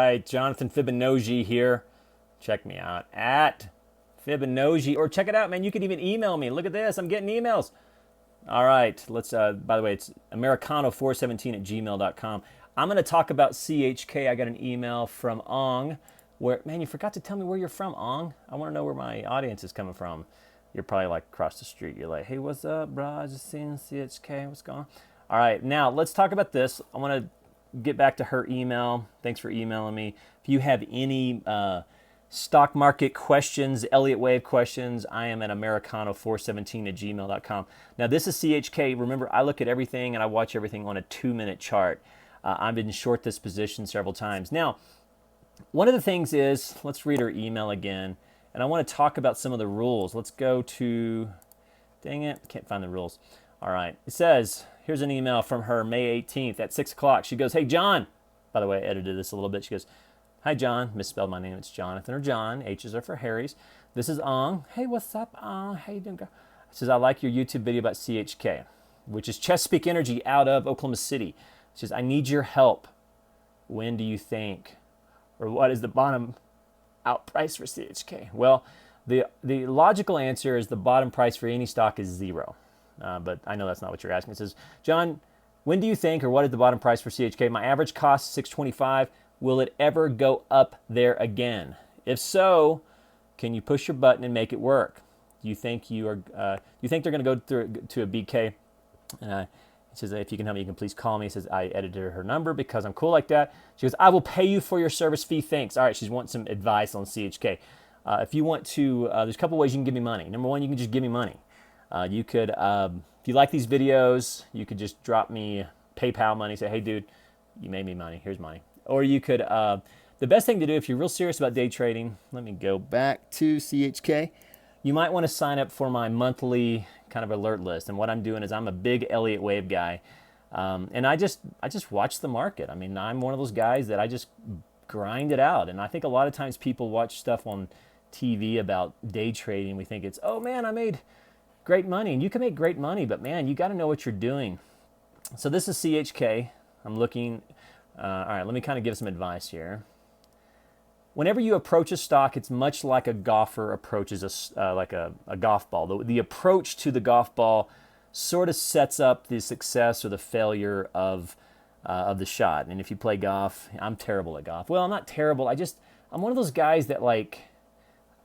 right, Jonathan Fibonacci here. Check me out at Fibonacci, or check it out, man. You can even email me. Look at this. I'm getting emails. All right, let's, by the way, it's americano417@gmail.com. I'm going to talk about CHK. I got an email from Ong where, man, you forgot to tell me where you're from, Ong. I want to know where my audience is coming from. You're probably like across the street. You're like, hey, what's up, bro? I just seen CHK. What's going on? All right, now let's talk about this. I want to get back to her email. Thanks for emailing me. If you have any stock market questions, Elliott Wave questions, I am at americano417@gmail.com. Now, this is CHK. Remember, I look at everything and I watch everything on a 2-minute chart. I've been short this position several times. Now, one of the things is, let's read her email again, and I want to talk about some of the rules. Let's go to, dang it, can't find the rules. All right, it says, here's an email from her May 18th at 6 o'clock. She goes, hey, John. By the way, I edited this a little bit. She goes, hi, John. Misspelled my name. It's Jonathan or John. H's are for Harry's. This is Ong. Hey, what's up, Ong? How you doing, girl? She says, I like your YouTube video about CHK, which is Chesapeake Energy out of Oklahoma City. She says, I need your help. When do you think? Or what is the bottom out price for CHK? Well, the logical answer is the bottom price for any stock is 0. But I know that's not what you're asking. It says, John, when do you think, or what is the bottom price for CHK? My average cost is $6.25. Will it ever go up there again? If so, can you push your button and make it work? Do you think they're going to go through to a BK? It says, if you can help me, you can please call me. It says, I edited her number because I'm cool like that. She goes, I will pay you for your service fee. Thanks. All right, she's wanting some advice on CHK. If you want to, there's a couple ways you can give me money. Number one, you can just give me money. You could, if you like these videos, you could just drop me PayPal money. Say, hey, dude, you made me money. Here's money. Or you could, the best thing to do if you're real serious about day trading, let me go back to CHK. You might want to sign up for my monthly kind of alert list. And what I'm doing is I'm a big Elliott Wave guy. And I just watch the market. I mean, I'm one of those guys that I just grind it out. And I think a lot of times people watch stuff on TV about day trading. We think it's, oh man, I made great money. And you can make great money, but man, you got to know what you're doing. So this is CHK. I'm looking. All right, let me kind of give some advice here. Whenever you approach a stock, it's much like a golfer approaches a golf ball. The approach to the golf ball sort of sets up the success or the failure of the shot. And if you play golf, I'm terrible at golf. Well, I'm not terrible. I'm one of those guys that I'm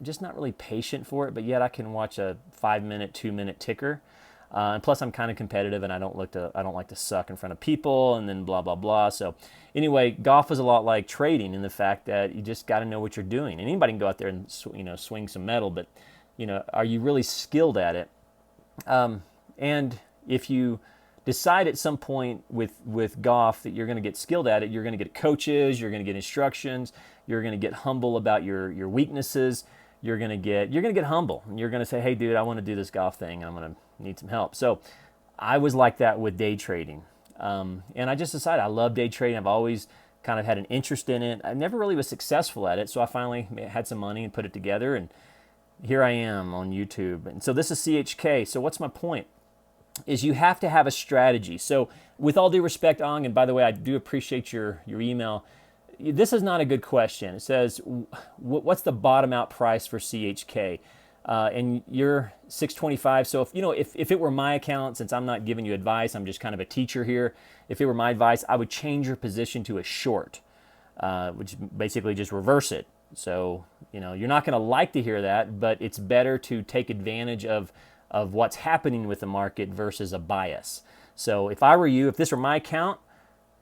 just not really patient for it, but yet I can watch a 5-minute, 2-minute ticker. And plus, I'm kind of competitive, and I don't like to suck in front of people, and then blah blah blah. So, anyway, golf is a lot like trading in the fact that you just got to know what you're doing. And anybody can go out there and swing some metal, but are you really skilled at it? And if you decide at some point with golf that you're going to get skilled at it, you're going to get coaches, you're going to get instructions, you're going to get humble about your weaknesses. You're going to get humble. And you're going to say, hey, dude, I want to do this golf thing, and I'm going to need some help. So I was like that with day trading. And I just decided I love day trading. I've always kind of had an interest in it. I never really was successful at it, so I finally had some money and put it together, and here I am on YouTube. And so this is CHK. So what's my point? Is you have to have a strategy. So with all due respect, Ong, and by the way, I do appreciate your email, this is not a good question. It says, what's the bottom out price for CHK? And you're $6.25. So if it were my account, since I'm not giving you advice, I'm just kind of a teacher here. If it were my advice, I would change your position to a short, which basically just reverse it. So you're not going to like to hear that, but it's better to take advantage of what's happening with the market versus a bias. So if I were you, if this were my account,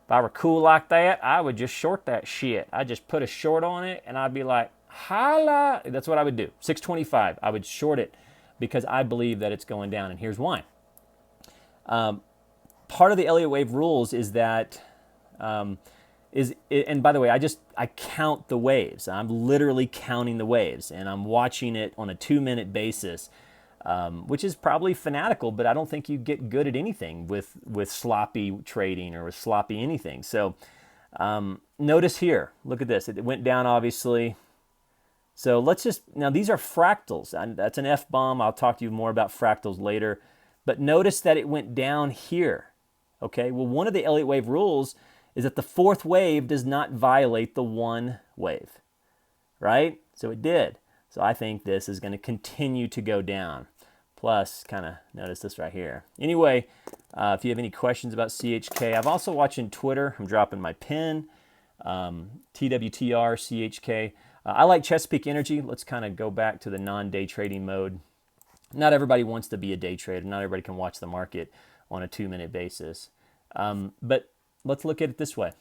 if I were cool like that, I would just short that shit. I'd just put a short on it, and I'd be like, holla. That's what I would do. $6.25. I would short it because I believe that it's going down, and here's why. Part of the Elliott Wave rules is that, and by the way, I count the waves. I'm literally counting the waves, and I'm watching it on a 2-minute basis, which is probably fanatical, but I don't think you get good at anything with sloppy trading or with sloppy anything. So notice here, look at this. It went down, obviously. So now these are fractals. That's an F-bomb. I'll talk to you more about fractals later. But notice that it went down here. Okay, well, one of the Elliott Wave rules is that the fourth wave does not violate the one wave, right? So it did. So I think this is going to continue to go down. Plus, kind of notice this right here. Anyway, if you have any questions about CHK, I've also watching Twitter. I'm dropping my pin, TWTR, CHK. I like Chesapeake Energy. Let's kind of go back to the non-day trading mode. Not everybody wants to be a day trader. Not everybody can watch the market on a 2-minute basis. But let's look at it this way.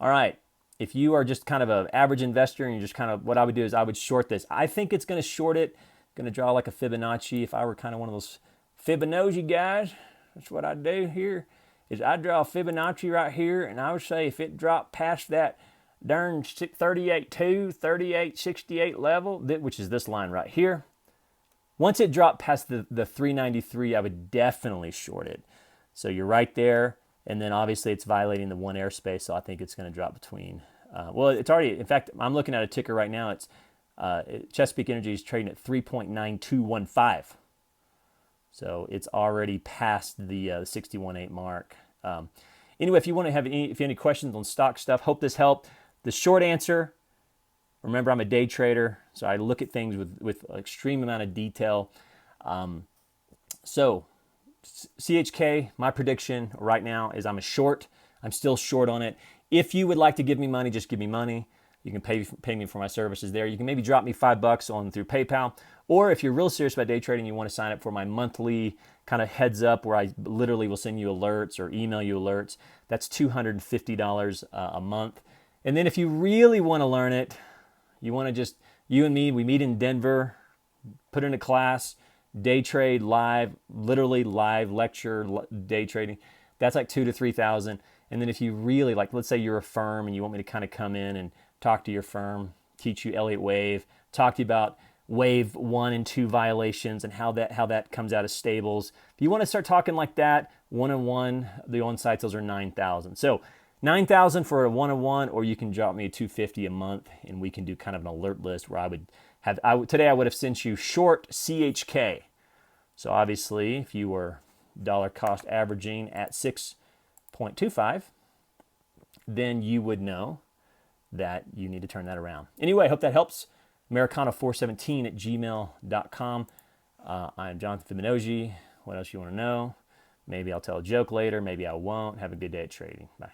All right. If you are just kind of an average investor and you're just kind of, what I would do is I would short this. I think it's going to short it. Going to draw like a Fibonacci. If I were kind of one of those Fibonacci guys, that's what I do here, is I draw a Fibonacci right here, and I would say if it dropped past that darn 38.2, 38.68 level, which is this line right here, once it dropped past the 393, I would definitely short it. So you're right there, and then obviously it's violating the one airspace, so I think it's going to drop between, well, it's already, in fact, I'm looking at a ticker right now. It's Chesapeake Energy is trading at 3.9215. So it's already past the 61.8 mark. Anyway, if you want to have if you have any questions on stock stuff, hope this helped. The short answer, remember I'm a day trader, so I look at things with an extreme amount of detail. So CHK, my prediction right now is I'm a short. I'm still short on it. If you would like to give me money, just give me money. You can pay me for my services there. You can maybe drop me $5 on through PayPal. Or if you're real serious about day trading, you want to sign up for my monthly kind of heads up where I literally will send you alerts or email you alerts. That's $250 a month. And then if you really want to learn it, you want to just, you and me, we meet in Denver, put in a class, day trade live, literally live lecture, day trading. That's like $2,000 to $3,000. And then if you really like, let's say you're a firm and you want me to kind of come in and talk to your firm, teach you Elliott Wave, talk to you about wave 1 and 2 violations and how that comes out of stables. If you want to start talking like that, one-on-one, the on-site sales are $9,000. So $9,000 for a one-on-one, or you can drop me a $250 a month, and we can do kind of an alert list where today I would have sent you short CHK. So obviously, if you were dollar cost averaging at 6.25, then you would know that you need to turn that around. Anyway, I hope that helps. Americana417@gmail.com. I'm Jonathan Fibonacci. What else you want to know? Maybe I'll tell a joke later. Maybe I won't. Have a good day at trading. Bye.